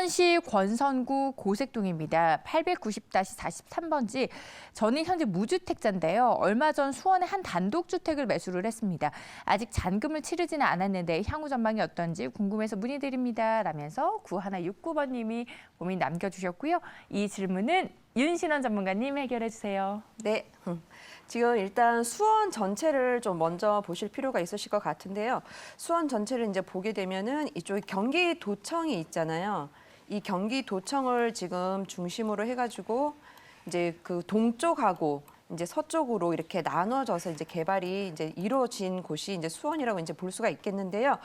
수원시 권선구 고색동입니다. 890-43번지. 저는 현재 무주택자인데요. 얼마 전 수원에 한 단독주택을 매수를 했습니다. 아직 잔금을 치르지는 않았는데 향후 전망이 어떤지 궁금해서 문의드립니다. 라면서 9169번님이 고민 남겨주셨고요. 이 질문은 윤신원 전문가님 해결해 주세요. 네. 지금 일단 수원 전체를 좀 먼저 보실 필요가 있으실 것 같은데요. 수원 전체를 이제 보게 되면은 이쪽에 경기도청이 있잖아요. 이 경기도청을 지금 중심으로 해가지고 이제 그 동쪽하고 이제 서쪽으로 이렇게 나눠져서 이제 개발이 이제 이루어진 곳이 이제 수원이라고 이제 볼 수가 있겠는데요.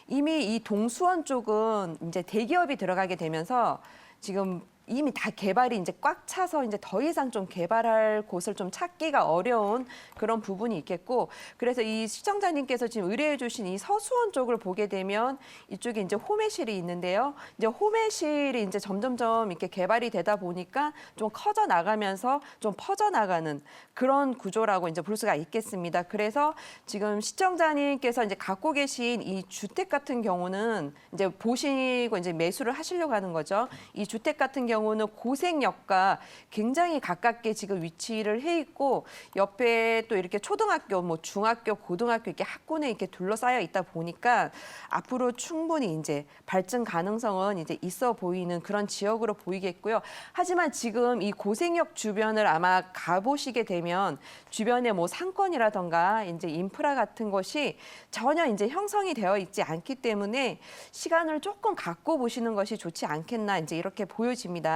이미 이 동수원 쪽은 이제 대기업이 들어가게 되면서 지금 이미 다 개발이 이제 꽉 차서 이제 더 이상 좀 개발할 곳을 좀 찾기가 어려운 그런 부분이 있겠고, 그래서 이 시청자님께서 지금 의뢰해 주신 이 서수원 쪽을 보게 되면 이쪽에 이제 호매실이 있는데요. 이제 호매실이 이제 점점점 이렇게 개발이 되다 보니까 좀 커져 나가면서 좀 퍼져 나가는 그런 구조라고 이제 볼 수가 있겠습니다. 그래서 지금 시청자님께서 이제 갖고 계신 이 주택 같은 경우는 이제 보시고 이제 매수를 하시려고 하는 거죠. 이 주택 같은 경우는 고색역과 굉장히 가깝게 지금 위치를 해 있고, 옆에 또 이렇게 초등학교, 뭐 중학교, 고등학교 이렇게 학군에 이렇게 둘러싸여 있다 보니까 앞으로 충분히 이제 발전 가능성은 이제 있어 보이는 그런 지역으로 보이겠고요. 하지만 지금 이 고색역 주변을 아마 가보시게 되면 주변에 뭐 상권이라던가 이제 인프라 같은 것이 전혀 이제 형성이 되어 있지 않기 때문에 시간을 조금 갖고 보시는 것이 좋지 않겠나 이제 이렇게 보여집니다.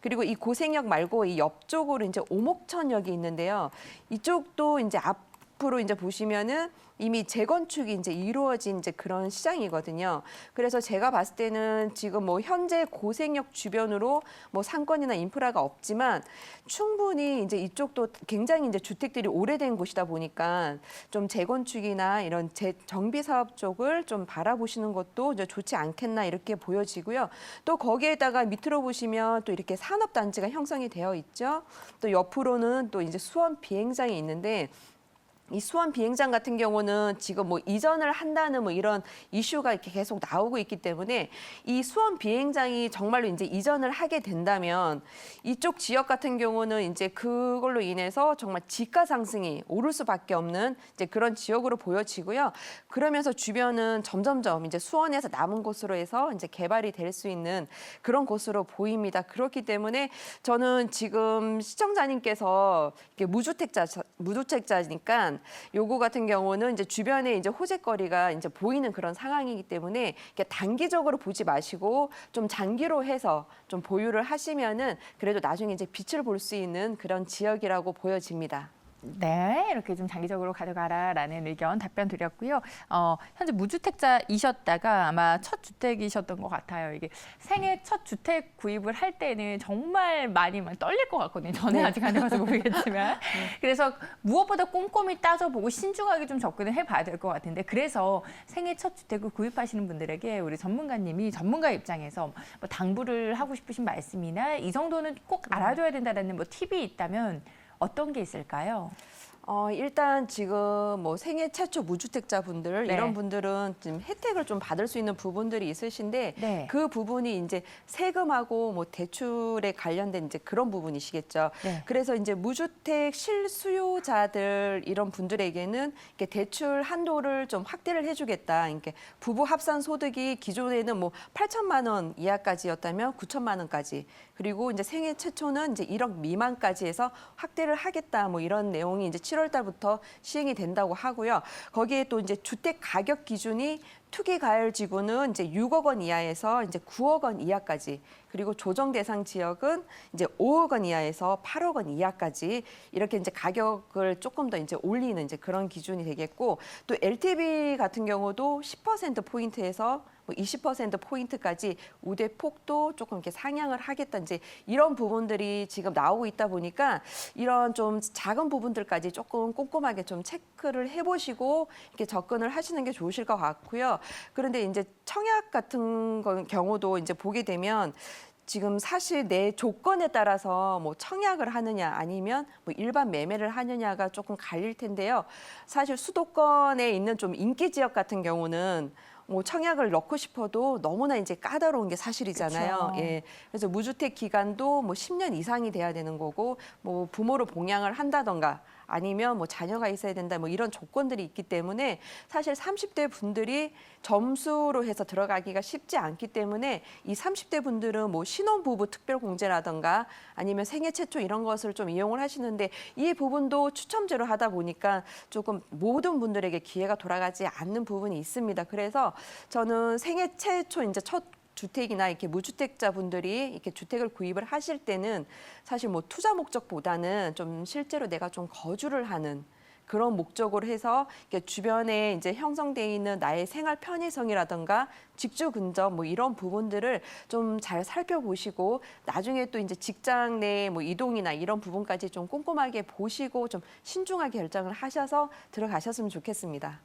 그리고 이 고색역 말고 이 옆쪽으로 이제 오목천역이 있는데요. 이쪽도 이제 앞으로 이제 보시면은 이미 재건축이 이제 이루어진 이제 그런 시장이거든요. 그래서 제가 봤을 때는 지금 뭐 현재 고색역 주변으로 뭐 상권이나 인프라가 없지만 충분히 이제 이쪽도 굉장히 이제 주택들이 오래된 곳이다 보니까 좀 재건축이나 이런 정비 사업 쪽을 좀 바라보시는 것도 이제 좋지 않겠나 이렇게 보여지고요. 또 거기에다가 밑으로 보시면 또 이렇게 산업단지가 형성이 되어 있죠. 또 옆으로는 또 이제 수원 비행장이 있는데, 이 수원 비행장 같은 경우는 지금 뭐 이전을 한다는 뭐 이런 이슈가 이렇게 계속 나오고 있기 때문에 이 수원 비행장이 정말로 이제 이전을 하게 된다면 이쪽 지역 같은 경우는 이제 그걸로 인해서 정말 지가 상승이 오를 수밖에 없는 이제 그런 지역으로 보여지고요. 그러면서 주변은 점점점 이제 수원에서 남은 곳으로 해서 이제 개발이 될 수 있는 그런 곳으로 보입니다. 그렇기 때문에 저는 지금 시청자님께서 이렇게 무주택자니까 요거 같은 경우는 이제 주변에 이제 호재거리가 이제 보이는 그런 상황이기 때문에 단기적으로 보지 마시고 좀 장기로 해서 좀 보유를 하시면은 그래도 나중에 이제 빛을 볼 수 있는 그런 지역이라고 보여집니다. 네, 이렇게 좀 장기적으로 가져가라라는 의견 답변 드렸고요. 현재 무주택자이셨다가 아마 첫 주택이셨던 것 같아요. 이게 생애 첫 주택 구입을 할 때는 정말 많이 떨릴 것 같거든요. 저는 네. 아직 안 해봐서 모르겠지만. 그래서 무엇보다 꼼꼼히 따져보고 신중하게 좀 접근을 해봐야 될 것 같은데, 그래서 생애 첫 주택을 구입하시는 분들에게 우리 전문가님이 전문가 입장에서 뭐 당부를 하고 싶으신 말씀이나 이 정도는 꼭 알아줘야 된다는 뭐 팁이 있다면 어떤 게 있을까요? 일단 지금 뭐 생애 최초 무주택자분들 네. 이런 분들은 지금 혜택을 좀 받을 수 있는 부분들이 있으신데, 네. 그 부분이 이제 세금하고 뭐 대출에 관련된 이제 그런 부분이시겠죠. 네. 그래서 이제 무주택 실수요자들 이런 분들에게는 이렇게 대출 한도를 좀 확대를 해주겠다. 이렇게 부부 합산 소득이 기존에는 뭐 8천만 원 이하까지였다면 9천만 원까지, 그리고 이제 생애 최초는 이제 1억 미만까지 해서 확대를 하겠다. 뭐 이런 내용이 이제 7월 달부터 시행이 된다고 하고요. 거기에 또 이제 주택 가격 기준이 투기 가열 지구는 이제 6억 원 이하에서 이제 9억 원 이하까지, 그리고 조정 대상 지역은 이제 5억 원 이하에서 8억 원 이하까지 이렇게 이제 가격을 조금 더 이제 올리는 이제 그런 기준이 되겠고, 또 LTV 같은 경우도 10% 포인트에서 뭐 20% 포인트까지 우대 폭도 조금 이렇게 상향을 하겠다, 이제 이런 부분들이 지금 나오고 있다 보니까 이런 좀 작은 부분들까지 조금 꼼꼼하게 좀 체크를 해보시고 이렇게 접근을 하시는 게 좋으실 것 같고요. 그런데 이제 청약 같은 경우도 이제 보게 되면 지금 사실 내 조건에 따라서 뭐 청약을 하느냐 아니면 뭐 일반 매매를 하느냐가 조금 갈릴 텐데요. 사실 수도권에 있는 좀 인기 지역 같은 경우는 뭐 청약을 넣고 싶어도 너무나 이제 까다로운 게 사실이잖아요. 그쵸. 예. 그래서 무주택 기간도 뭐 10년 이상이 돼야 되는 거고 뭐 부모를 봉양을 한다던가 아니면 뭐 자녀가 있어야 된다 뭐 이런 조건들이 있기 때문에 사실 30대 분들이 점수로 해서 들어가기가 쉽지 않기 때문에 이 30대 분들은 뭐 신혼부부 특별공제라던가 아니면 생애 최초 이런 것을 좀 이용을 하시는데 이 부분도 추첨제로 하다 보니까 조금 모든 분들에게 기회가 돌아가지 않는 부분이 있습니다. 그래서 저는 생애 최초 이제 첫 주택이나 이렇게 무주택자 분들이 이렇게 주택을 구입을 하실 때는 사실 뭐 투자 목적보다는 좀 실제로 내가 좀 거주를 하는 그런 목적으로 해서 이렇게 주변에 이제 형성돼 있는 나의 생활 편의성이라든가 직주 근접 뭐 이런 부분들을 좀 잘 살펴보시고 나중에 또 이제 직장 내 뭐 이동이나 이런 부분까지 좀 꼼꼼하게 보시고 좀 신중하게 결정을 하셔서 들어가셨으면 좋겠습니다.